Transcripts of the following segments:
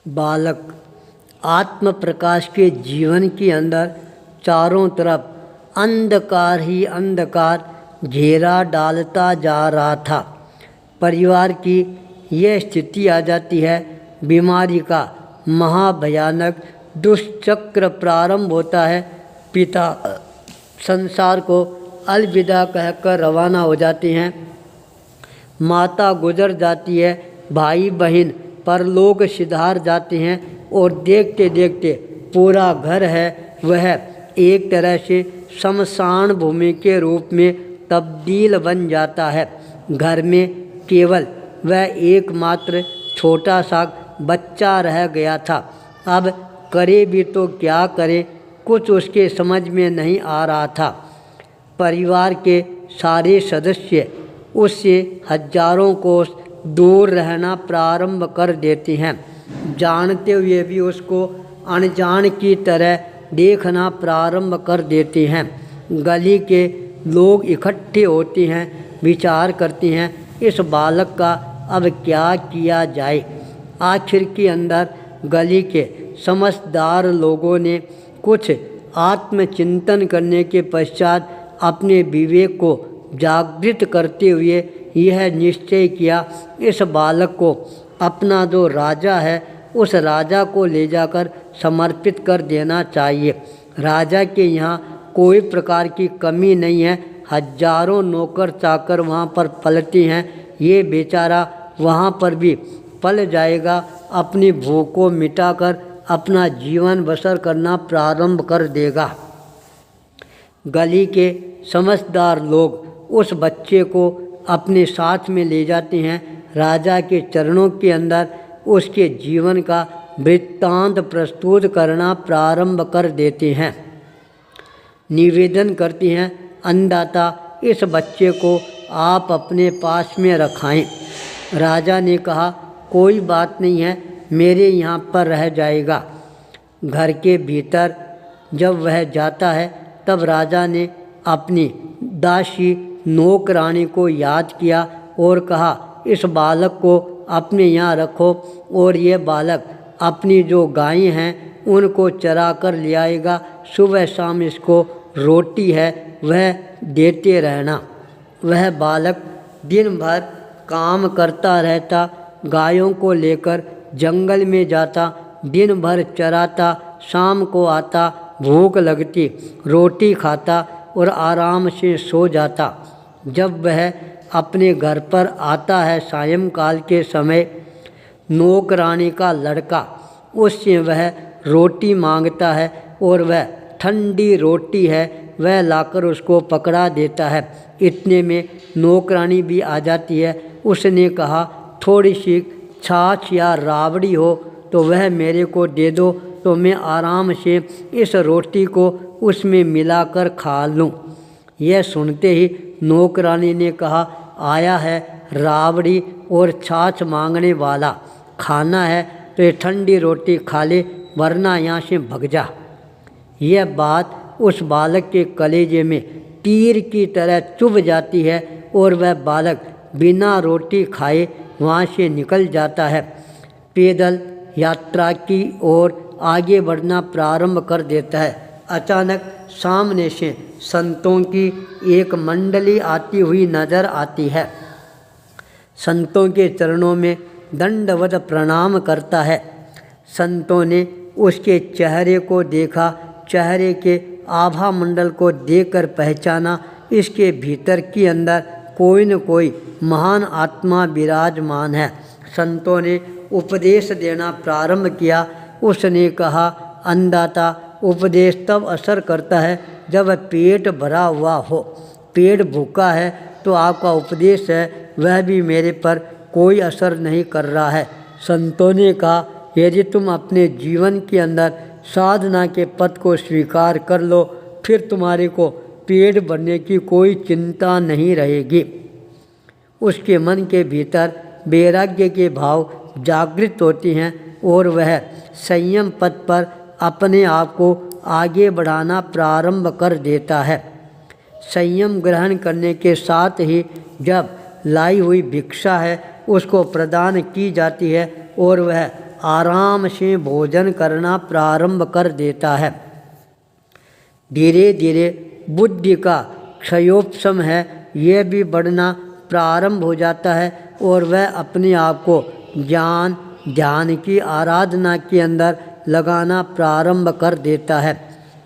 बालक आत्म प्रकाश के जीवन के अंदर चारों तरफ अंधकार ही अंधकार घेरा डालता जा रहा था। परिवार की यह स्थिति आ जाती है, बीमारी का महाभयानक दुष्चक्र प्रारंभ होता है। पिता संसार को अलविदा कहकर रवाना हो जाते हैं, माता गुजर जाती है, भाई बहन परलोक सिधार जाते हैं और देखते देखते पूरा घर है वह एक तरह से शमशान भूमि के रूप में तब्दील बन जाता है। घर में केवल वह एकमात्र छोटा सा बच्चा रह गया था। अब करे भी तो क्या करे, कुछ उसके समझ में नहीं आ रहा था। परिवार के सारे सदस्य उससे हजारों कोस दूर रहना प्रारंभ कर देते हैं, जानते हुए भी उसको अनजान की तरह देखना प्रारंभ कर देते हैं। गली के लोग इकट्ठे होते हैं, विचार करते हैं इस बालक का अब क्या किया जाए। आखिर के अंदर गली के समझदार लोगों ने कुछ आत्मचिंतन करने के पश्चात अपने विवेक को जागृत करते हुए यह निश्चय किया, इस बालक को अपना जो राजा है उस राजा को ले जाकर समर्पित कर देना चाहिए। राजा के यहाँ कोई प्रकार की कमी नहीं है, हजारों नौकर चाकर वहाँ पर पलते हैं, ये बेचारा वहाँ पर भी पल जाएगा, अपनी भूख को मिटाकर अपना जीवन बसर करना प्रारंभ कर देगा। गली के समझदार लोग उस बच्चे को अपने साथ में ले जाते हैं, राजा के चरणों के अंदर उसके जीवन का वृत्तांत प्रस्तुत करना प्रारंभ कर देते हैं। निवेदन करते हैं, अन्नदाता इस बच्चे को आप अपने पास में रखाएं। राजा ने कहा, कोई बात नहीं है, मेरे यहाँ पर रह जाएगा। घर के भीतर जब वह जाता है तब राजा ने अपनी दासी नौकरानी को याद किया और कहा, इस बालक को अपने यहाँ रखो और ये बालक अपनी जो गायें हैं उनको चरा कर ले आएगा, सुबह शाम इसको रोटी है वह देते रहना। वह बालक दिन भर काम करता रहता, गायों को लेकर जंगल में जाता, दिन भर चराता, शाम को आता, भूख लगती, रोटी खाता और आराम से सो जाता। जब वह अपने घर पर आता है सायंकाल के समय, नौकरानी का लड़का उससे वह रोटी मांगता है और वह ठंडी रोटी है वह लाकर उसको पकड़ा देता है। इतने में नौकरानी भी आ जाती है। उसने कहा, थोड़ी सी छाछ या राबड़ी हो तो वह मेरे को दे दो, तो मैं आराम से इस रोटी को उसमें मिलाकर खा लूँ। यह सुनते ही नौकरानी ने कहा, आया है राबड़ी और छाछ मांगने वाला, खाना है तो ये ठंडी रोटी खा ले वरना यहाँ से भग जा। यह बात उस बालक के कलेजे में तीर की तरह चुभ जाती है और वह बालक बिना रोटी खाए वहाँ से निकल जाता है। पैदल यात्रा की ओर आगे बढ़ना प्रारंभ कर देता है। अचानक सामने से संतों की एक मंडली आती हुई नजर आती है। संतों के चरणों में दंडवत प्रणाम करता है। संतों ने उसके चेहरे को देखा, चेहरे के आभा मंडल को देखकर पहचाना, इसके भीतर के अंदर कोई न कोई महान आत्मा विराजमान है। संतों ने उपदेश देना प्रारंभ किया। उसने कहा, अन्नदाता, उपदेश तब असर करता है जब पेट भरा हुआ हो। पेट भूखा है तो आपका उपदेश है वह भी मेरे पर कोई असर नहीं कर रहा है। संतों ने कहा, यदि तुम अपने जीवन के अंदर साधना के पथ को स्वीकार कर लो फिर तुम्हारे को पेट भरने की कोई चिंता नहीं रहेगी। उसके मन के भीतर वैराग्य के भाव जागृत होते हैं और वह संयम पथ पर अपने आप को आगे बढ़ाना प्रारंभ कर देता है। संयम ग्रहण करने के साथ ही जब लाई हुई भिक्षा है उसको प्रदान की जाती है और वह आराम से भोजन करना प्रारंभ कर देता है। धीरे धीरे बुद्धि का क्षयोपशम है यह भी बढ़ना प्रारंभ हो जाता है और वह अपने आप को ज्ञान ध्यान की आराधना के अंदर लगाना प्रारंभ कर देता है।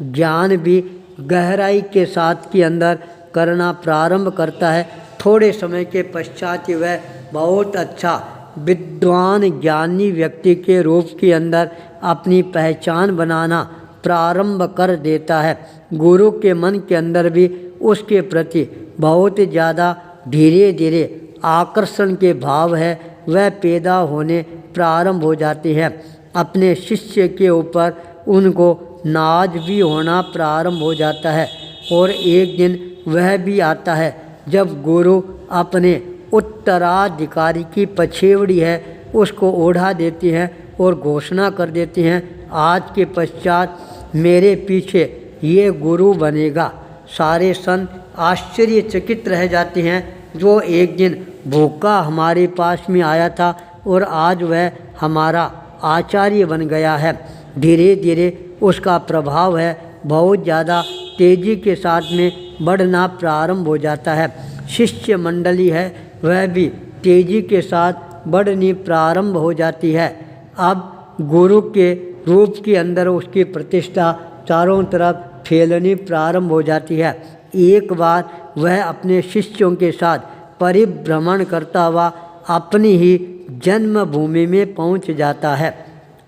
ज्ञान भी गहराई के साथ के अंदर करना प्रारंभ करता है। थोड़े समय के पश्चात वह बहुत अच्छा विद्वान ज्ञानी व्यक्ति के रूप के अंदर अपनी पहचान बनाना प्रारंभ कर देता है। गुरु के मन के अंदर भी उसके प्रति बहुत ज़्यादा धीरे धीरे आकर्षण के भाव है वह पैदा होने प्रारंभ हो जाती है। अपने शिष्य के ऊपर उनको नाज भी होना प्रारंभ हो जाता है। और एक दिन वह भी आता है जब गुरु अपने उत्तराधिकारी की पछेवड़ी है उसको ओढ़ा देती हैं और घोषणा कर देती हैं, आज के पश्चात मेरे पीछे ये गुरु बनेगा। सारे संत आश्चर्यचकित रह जाते हैं, जो एक दिन भूखा हमारे पास में आया था और आज वह हमारा आचार्य बन गया है। धीरे धीरे उसका प्रभाव है बहुत ज़्यादा तेज़ी के साथ में बढ़ना प्रारंभ हो जाता है। शिष्य मंडली है वह भी तेज़ी के साथ बढ़नी प्रारंभ हो जाती है। अब गुरु के रूप के अंदर उसकी प्रतिष्ठा चारों तरफ फैलनी प्रारंभ हो जाती है। एक बार वह अपने शिष्यों के साथ परिभ्रमण करता हुआ अपनी ही जन्मभूमि में पहुंच जाता है।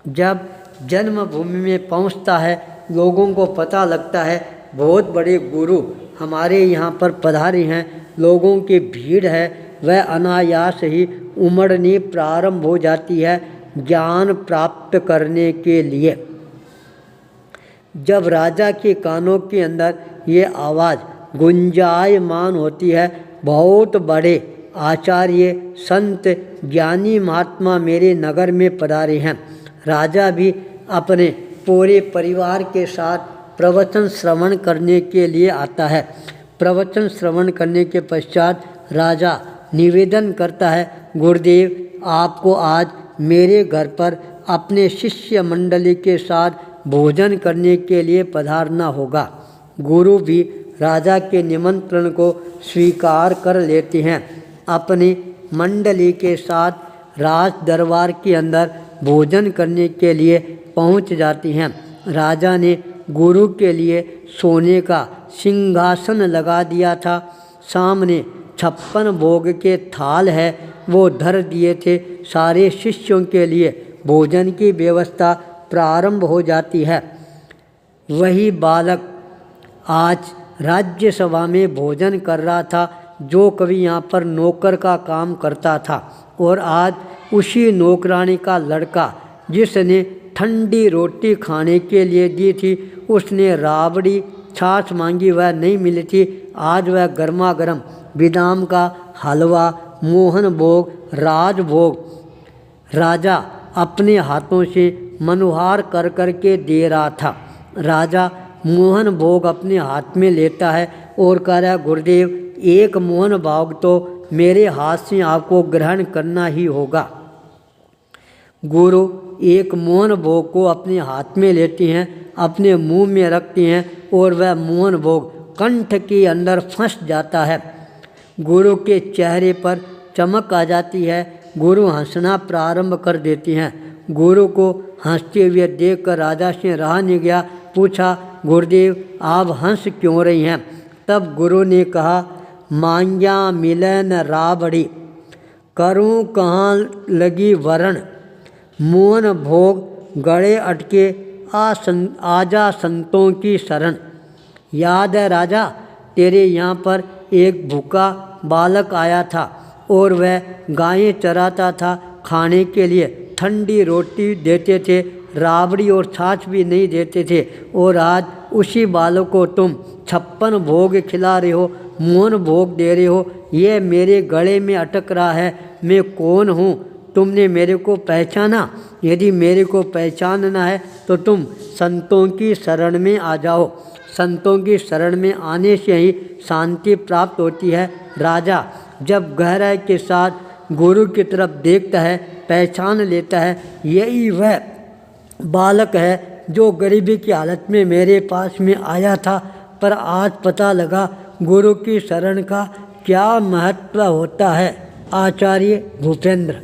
जब जन्मभूमि में पहुंचता है लोगों को पता लगता है बहुत बड़े गुरु हमारे यहाँ पर पधारे हैं, लोगों की भीड़ है वह अनायास ही उमड़नी प्रारंभ हो जाती है ज्ञान प्राप्त करने के लिए। जब राजा के कानों के अंदर ये आवाज़ गुंजायमान होती है, बहुत बड़े आचार्य संत ज्ञानी महात्मा मेरे नगर में पधारे हैं। राजा भी अपने पूरे परिवार के साथ प्रवचन श्रवण करने के लिए आता है। प्रवचन श्रवण करने के पश्चात राजा निवेदन करता है, गुरुदेव आपको आज मेरे घर पर अपने शिष्य मंडली के साथ भोजन करने के लिए पधारना होगा। गुरु भी राजा के निमंत्रण को स्वीकार कर लेते हैं। अपनी मंडली के साथ राज दरबार के अंदर भोजन करने के लिए पहुंच जाती हैं। राजा ने गुरु के लिए सोने का सिंहासन लगा दिया था। सामने 56 भोग के थाल है वो धर दिए थे। सारे शिष्यों के लिए भोजन की व्यवस्था प्रारंभ हो जाती है। वही बालक आज राज्यसभा में भोजन कर रहा था जो कभी यहाँ पर नौकर का काम करता था, और आज उसी नौकरानी का लड़का जिसने ठंडी रोटी खाने के लिए दी थी, उसने राबड़ी छाछ मांगी वह नहीं मिली थी। आज वह गर्मा गर्म बादाम का हलवा मोहन भोग राजभोग राजा अपने हाथों से मनोहार कर कर के दे रहा था। राजा मोहन भोग अपने हाथ में लेता है और कह रहा है, गुरुदेव एक मोहन भोग तो मेरे हाथ से आपको ग्रहण करना ही होगा। गुरु एक मोहन भोग को अपने हाथ में लेती हैं, अपने मुंह में रखती हैं और वह मोहन भोग कंठ के अंदर फंस जाता है। गुरु के चेहरे पर चमक आ जाती है। गुरु हंसना प्रारंभ कर देती हैं। गुरु को हंसते हुए देखकर राजा से रहा नहीं गया। पूछा, गुरुदेव आप हंस क्यों रही हैं? तब गुरु ने कहा, मांग्या मिले न राबड़ी, करूं कहाँ लगी वरण, मोहन भोग गड़े अटके आजा संतों की शरण। याद है राजा, तेरे यहाँ पर एक भूखा बालक आया था और वह गायें चराता था, खाने के लिए ठंडी रोटी देते थे, राबड़ी और छाछ भी नहीं देते थे, और आज उसी बालक को तुम 56 भोग खिला रहे हो, मोहन भोग दे रहे हो। ये मेरे गले में अटक रहा है, मैं कौन हूँ? तुमने मेरे को पहचाना? यदि मेरे को पहचानना है तो तुम संतों की शरण में आ जाओ। संतों की शरण में आने से ही शांति प्राप्त होती है। राजा जब गहराई के साथ गुरु की तरफ देखता है पहचान लेता है, यही वह बालक है जो गरीबी की हालत में मेरे पास में आया था, पर आज पता लगा गुरु की शरण का क्या महत्व होता है। आचार्य भूपेंद्र।